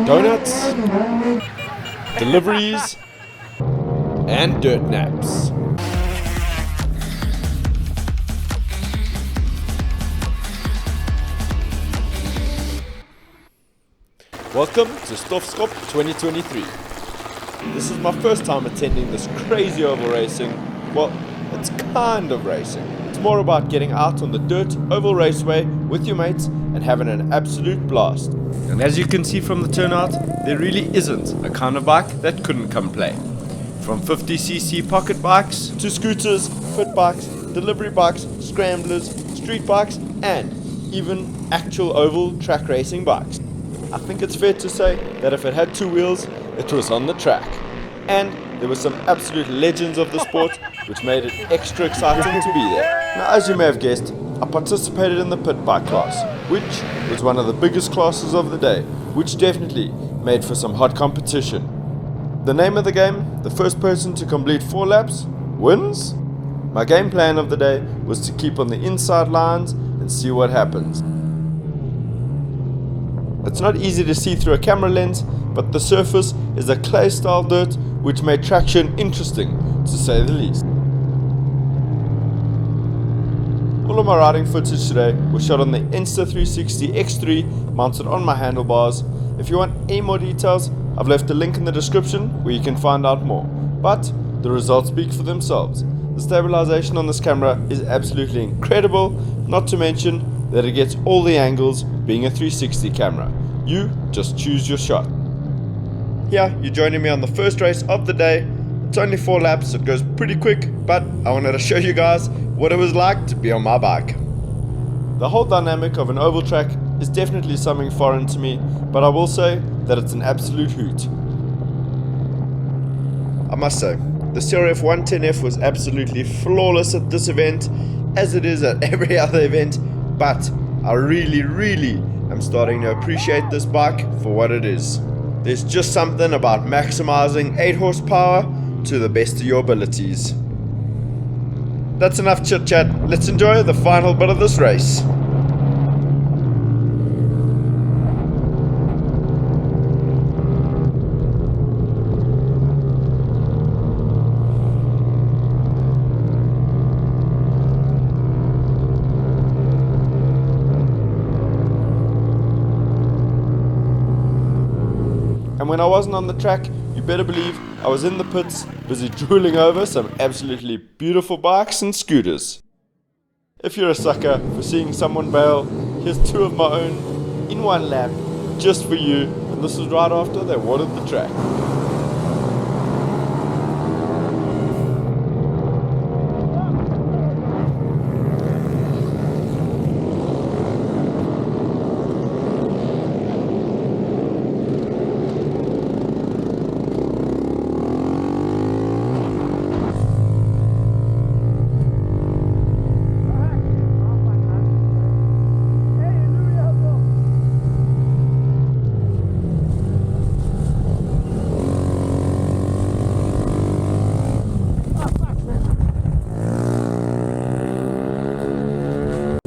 donuts, deliveries, and dirt naps. Welcome to Stofskop 2023. This is my first time attending this crazy oval racing. Well, it's kind of racing. It's more about getting out on the dirt oval raceway with your mates and having an absolute blast. And as you can see from the turnout, there really isn't a kind of bike that couldn't come play. From 50cc pocket bikes to scooters, fit bikes, delivery bikes, scramblers, street bikes, and even actual oval track racing bikes. I think it's fair to say that if it had two wheels, it was on the track. And there were some absolute legends of the sport, which made it extra exciting to be there. Now, as you may have guessed, I participated in the pit bike class, which was one of the biggest classes of the day, which definitely made for some hot competition. The name of the game, the first person to complete 4 laps, wins. My game plan of the day was to keep on the inside lines and see what happens. It's not easy to see through a camera lens, but the surface is a clay style dirt which made traction interesting, to say the least. All of my riding footage today was shot on the Insta360 X3 mounted on my handlebars. If you want any more details, I've left a link in the description where you can find out more. But the results speak for themselves. The stabilization on this camera is absolutely incredible, not to mention that it gets all the angles being a 360 camera. You just choose your shot. Here, you're joining me on the first race of the day. It's only 4 laps, so it goes pretty quick, but I wanted to show you guys what it was like to be on my bike. The whole dynamic of an oval track is definitely something foreign to me, but I will say that it's an absolute hoot. I must say, the CRF110f was absolutely flawless at this event, as it is at every other event, but I really am starting to appreciate this bike for what it is. There's just something about maximizing 8 horsepower to the best of your abilities. That's enough chit chat, let's enjoy the final bit of this race. And when I wasn't on the track, you better believe I was in the pits, busy drooling over some absolutely beautiful bikes and scooters. If you're a sucker for seeing someone bail, here's 2 of my own in 1 lap, just for you, and this was right after they watered the track.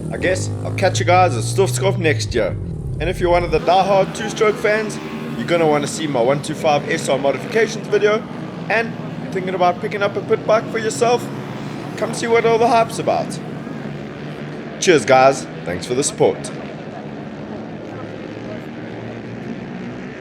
I guess I'll catch you guys at Stofskop next year. And if you're one of the die-hard 2-stroke fans, you're going to want to see my 125 SR modifications video. And thinking about picking up a pit bike for yourself? Come see what all the hype's about. Cheers guys, thanks for the support.